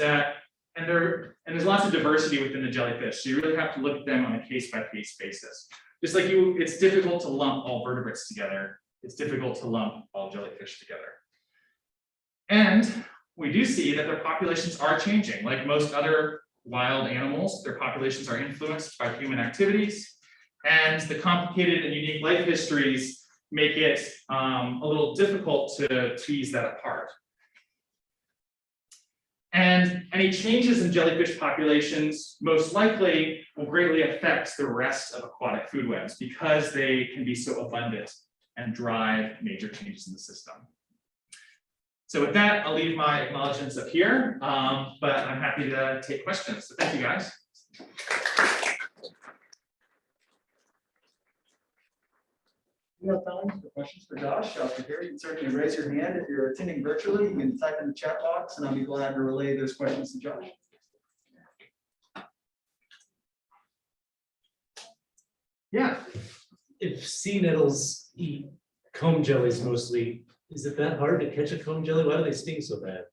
and there's lots of diversity within the jellyfish. So you really have to look at them on a case-by-case basis. Just like it's difficult to lump all vertebrates together. It's difficult to lump all jellyfish together. And we do see that their populations are changing. Like most other wild animals, their populations are influenced by human activities, and the complicated and unique life histories make it a little difficult to tease that apart. And any changes in jellyfish populations most likely will greatly affect the rest of aquatic food webs because they can be so abundant and drive major changes in the system. So with that, I'll leave my acknowledgements up here, but I'm happy to take questions. So thank you, guys. We have time for questions for Josh. Here, you can certainly raise your hand if you're attending virtually. You can type in the chat box, and I'll be glad to relay those questions to Josh. Yeah. If sea nettles eat comb jellies mostly, is it that hard to catch a comb jelly? Why do they sting so bad?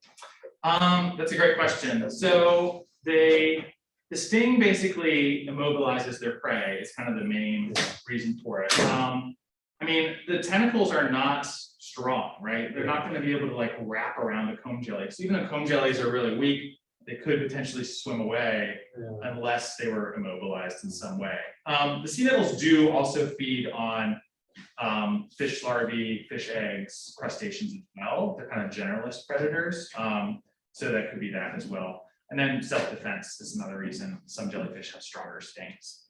That's a great question. So the sting basically immobilizes their prey. It's kind of the main reason for it. I mean, the tentacles are not strong, right? They're not going to be able to like wrap around the comb jelly. So even though comb jellies are really weak, they could potentially swim away unless they were immobilized in some way. The sea nettles do also feed on fish larvae, fish eggs, crustaceans as well. They're kind of generalist predators. So that could be that as well. And then self-defense is another reason some jellyfish have stronger stings.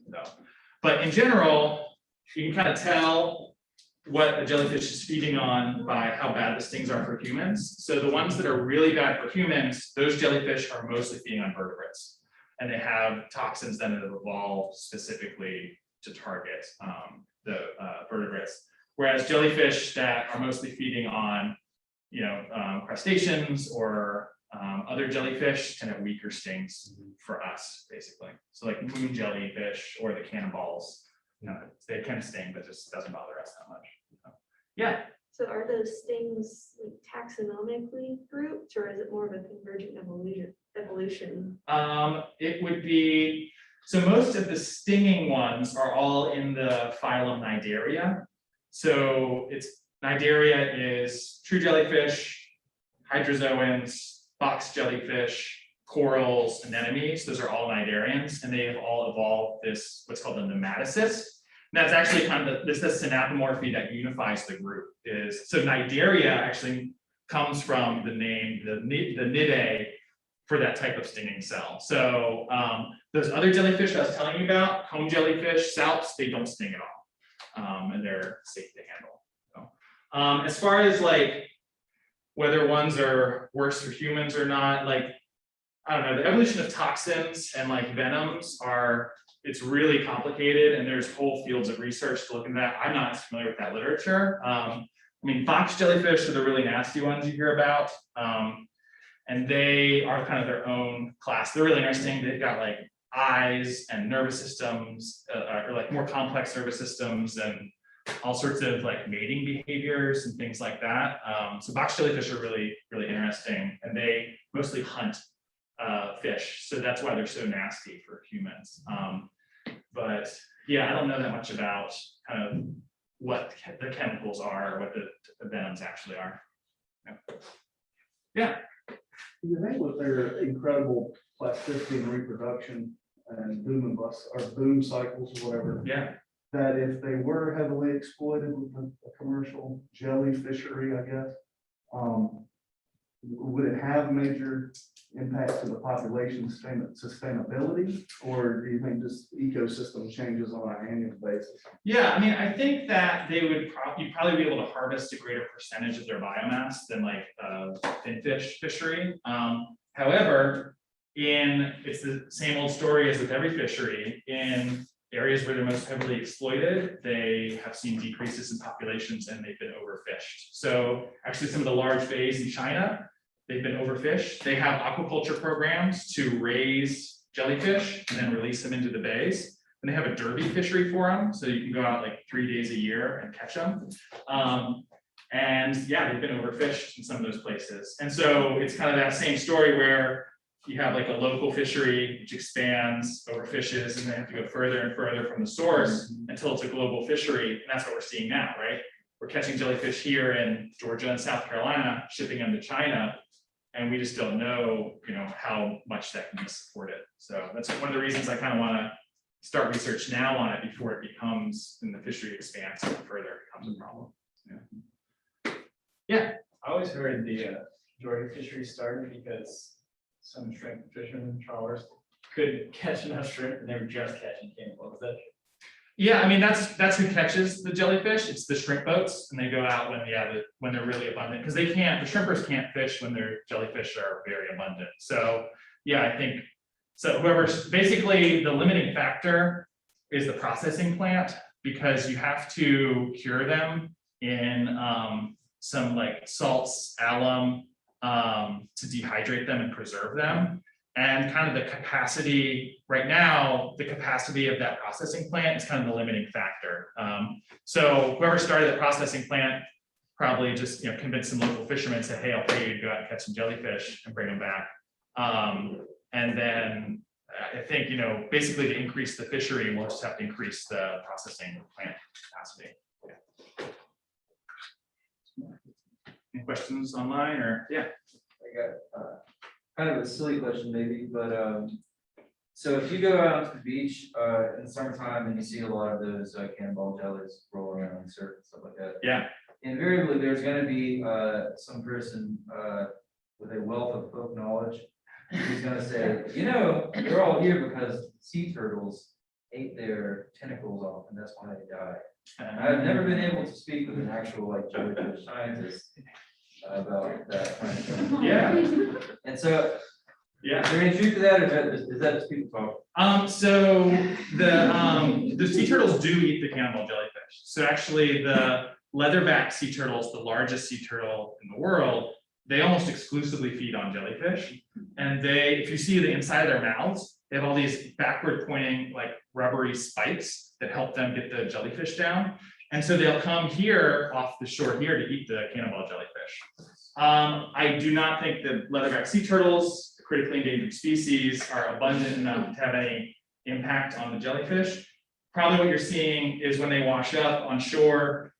But in general, you can kind of tell what a jellyfish is feeding on by how bad the stings are for humans. So the ones that are really bad for humans, those jellyfish are mostly feeding on vertebrates. And they have toxins that have evolved specifically to target the vertebrates. Whereas jellyfish that are mostly feeding on, crustaceans or other jellyfish can have weaker stings for us, basically. So like moon jellyfish or the cannonballs, they kind of sting, but just doesn't bother us that much. Yeah. So are those stings like taxonomically grouped, or is it more of a convergent evolution? It would be, so most of the stinging ones are all in the phylum Cnidaria. So Cnidaria is true jellyfish, hydrozoans, box jellyfish, corals, anemones. Those are all cnidarians, and they have all evolved this, what's called a nematocyst. And that's actually kind of this synapomorphy that unifies the group. So Cnidaria actually comes from the name, the nidae for that type of stinging cell. So those other jellyfish I was telling you about, comb jellyfish, salps, they don't sting at all, and they're safe to handle. So, as far as like whether ones are worse for humans or not, like I don't know, the evolution of toxins and like venoms it's really complicated, and there's whole fields of research to look into that. I'm not as familiar with that literature. I mean, box jellyfish are the really nasty ones you hear about. And they are kind of their own class. They're really interesting. They've got like eyes and nervous systems, or like more complex nervous systems, and all sorts of like mating behaviors and things like that. So box jellyfish are really, really interesting, and they mostly hunt fish. So that's why they're so nasty for humans. But yeah, I don't know that much about kind of what the chemicals are, or what the venoms actually are. Yeah. You think with their incredible plasticity and reproduction and boom and bust, or boom cycles or whatever, Yeah. that if they were heavily exploited with a commercial jelly fishery, I guess, would it have major impact to the population sustainability? Or do you think just ecosystem changes on an annual basis? Yeah, I mean, I think that they would probably be able to harvest a greater percentage of their biomass than like finfish fishery. However, it's the same old story as with every fishery. In areas where they're most heavily exploited, they have seen decreases in populations and they've been overfished. So actually some of the large bays in China, they've been overfished. They have aquaculture programs to raise jellyfish and then release them into the bays. And they have a derby fishery for them. So you can go out like 3 days a year and catch them. And yeah, they've been overfished in some of those places. And so it's kind of that same story where you have like a local fishery which expands, overfishes, and they have to go further and further from the source until it's a global fishery. And that's what we're seeing now, right? We're catching jellyfish here in Georgia and South Carolina, shipping them to China. And we just don't know, how much that can be supported. So that's one of the reasons I kind of want to start research now on it before it becomes, and the fishery expands even further, it becomes a problem. Yeah. I always heard the Georgia fishery started because some shrimp fishermen, trawlers couldn't catch enough shrimp and they were just catching cannonball. Is that true? Yeah, I mean, that's who catches the jellyfish. It's the shrimp boats, and they go out when they're really abundant, because the shrimpers can't fish when their jellyfish are very abundant. So yeah, I think so. Basically the limiting factor is the processing plant, because you have to cure them in some like salts, alum, to dehydrate them and preserve them. And kind of the capacity right now, the capacity of that processing plant is kind of the limiting factor. So whoever started the processing plant probably just convinced some local fishermen, said, hey, I'll pay you to go out and catch some jellyfish and bring them back. And then I think basically to increase the fishery, we'll just have to increase the processing plant capacity. Any questions online or yeah? I got kind of a silly question maybe, but so if you go out to the beach in the summertime and you see a lot of those cannonball jellies rolling around on the surface, stuff like that. Yeah. Invariably, there's going to be some person with a wealth of folk knowledge who's going to say, they're all here because sea turtles ate their tentacles off, and that's why they died. And I've never been able to speak with an actual jellyfish scientist about that kind of thing. Yeah. And so, Yeah. is there any truth to that, or is that just people talk? So the sea turtles do eat the cannonball jellyfish. So actually the leatherback sea turtles, the largest sea turtle in the world, they almost exclusively feed on jellyfish. And if you see the inside of their mouths, they have all these backward pointing like rubbery spikes that help them get the jellyfish down. And so they'll come here off the shore here to eat the cannonball jellyfish. I do not think that leatherback sea turtles, the critically endangered species, are abundant enough to have any impact on the jellyfish. Probably what you're seeing is when they wash up on shore,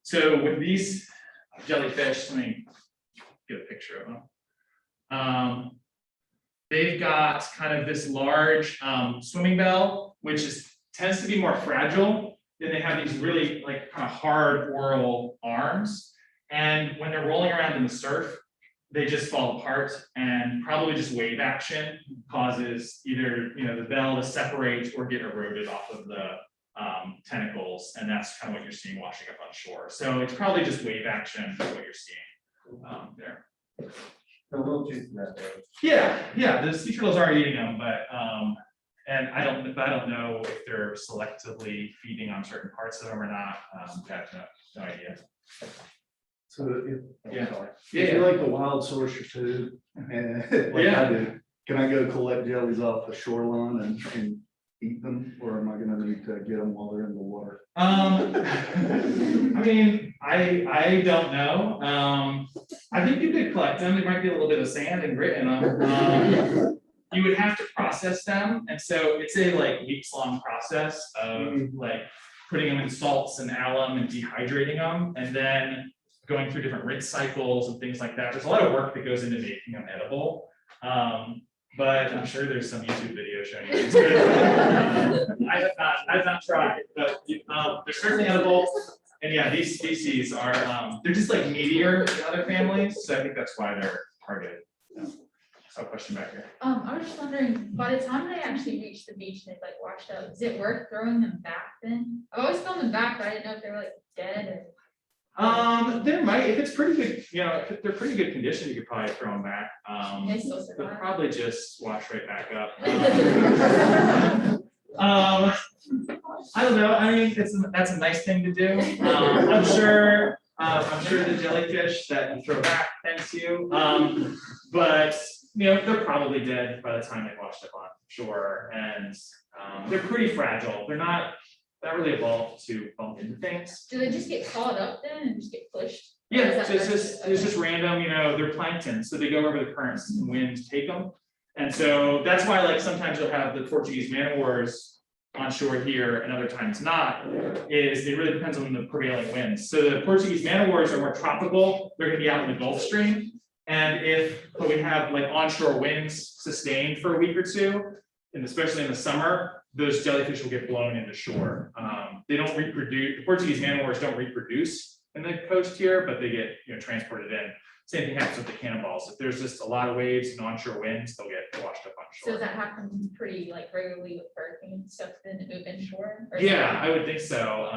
so with these jellyfish, let me get a picture of them. They've got kind of this large swimming bell, which tends to be more fragile. Then they have these really like kind of hard oral arms. And when they're rolling around in the surf, they just fall apart, and probably just wave action causes either the bell to separate or get eroded off of the tentacles, and that's kind of what you're seeing washing up on shore. So it's probably just wave action what you're seeing there. A little truth to that, though. Yeah, the sea turtles are eating them, but and I don't know if they're selectively feeding on certain parts of them or not. I have no idea. So Yeah. if you like the wild source your food, and like I do, can I go collect jellies off the shoreline and eat them, or am I gonna need to get them while they're in the water? I mean, I don't know. I think you could collect them. There might be a little bit of sand and grit in them. You would have to process them, and so it's a like weeks-long process of like putting them in salts and alum and dehydrating them, and then going through different rinse cycles and things like that. There's a lot of work that goes into making them edible. But I'm sure there's some YouTube video showing you. It's good. I have not tried, but they're certainly edible. And yeah, these species are, they're just like meatier than other families, so I think that's why they're targeted. So question back here. I was just wondering, by the time they actually reach the beach and they like washed up, is it worth throwing them back then? I've always thrown them back, but I didn't know if they were like dead or. There might, if it's pretty good, you know, if they're pretty good condition, you could probably throw them back. They still They'll survive. probably just wash right back up. I don't know. I mean, that's a nice thing to do. I'm sure the jellyfish that you throw back thanks you. But you know, they're probably dead by the time they washed up on shore, and they're pretty fragile. They're not really evolved to bump into things. Do they just get caught up then and just get pushed? Yeah, Or is so that it's just random, you know, they're plankton, so they go wherever the currents and winds take them. And so that's why like sometimes you'll have the Portuguese man-o-wars on shore here and other times not, is it really depends on the prevailing winds. So the Portuguese man-o-wars are more tropical, they're gonna be out in the Gulf Stream. And but we have like onshore winds sustained for a week or two, and especially in the summer, those jellyfish will get blown into shore. They don't reproduce, the Portuguese man-o-wars don't reproduce in the coast here, but they get, you know, transported in. Same thing happens with the cannonballs. If there's just a lot of waves and onshore winds, they'll get washed up on So shore. does that happen pretty like regularly with hurricanes and stuff then inshore? Or is Yeah, that- I would think so.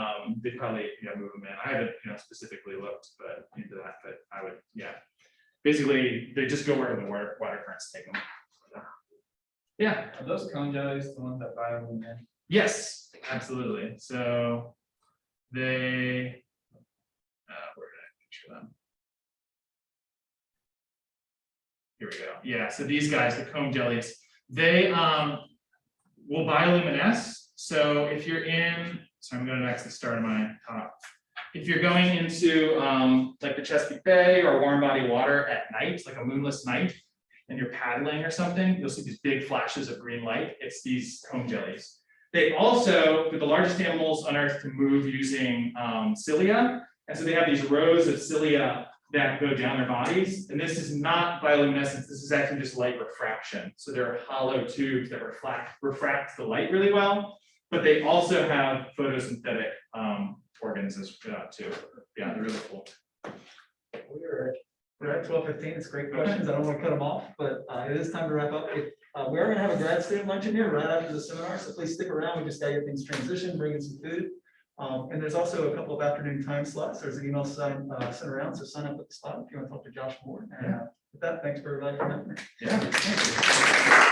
They probably, you know, move them in. I haven't, you know, specifically looked into that, but I would, yeah. Basically, they just go wherever the water currents take them. Yeah. Are those cone jellies the ones that bioluminesce? Yes, absolutely. So they, where did I picture them? Here we go. Yeah, so these guys, the comb jellies, they will bioluminesce. So if you're in, so I'm going to actually start on my top. If you're going into like the Chesapeake Bay or warm body water at night, like a moonless night, and you're paddling or something, you'll see these big flashes of green light. It's these comb jellies. They also, they're the largest animals on Earth to move using cilia. And so they have these rows of cilia that go down their bodies. And this is not bioluminescence, this is actually just light refraction. So they're hollow tubes that refract the light really well, but they also have photosynthetic organs as too. Yeah, they're really cool. We're at 12:15. It's great questions. I don't want to cut them off, but it is time to wrap up. We are going to have a grad student luncheon here right after the seminar, so please stick around. We just got to get things transitioned, bring in some food. And there's also a couple of afternoon time slots. There's an email sent around, so sign up at the spot if you want to talk to Josh more. And with that, thanks for everybody for having me. Yeah.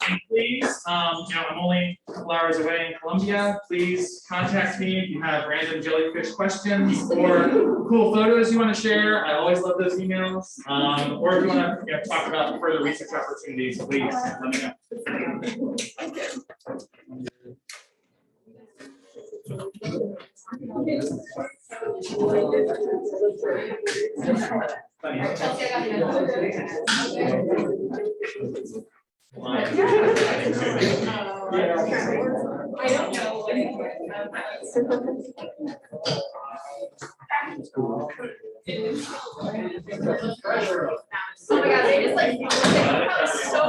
And please, you know, I'm only a couple hours away in Columbia. Please contact me if you have random jellyfish questions or cool photos you want to share. I always love those emails. Or if you want to, you know, talk about further research opportunities, please let me know. I don't know. Oh my god, they just like so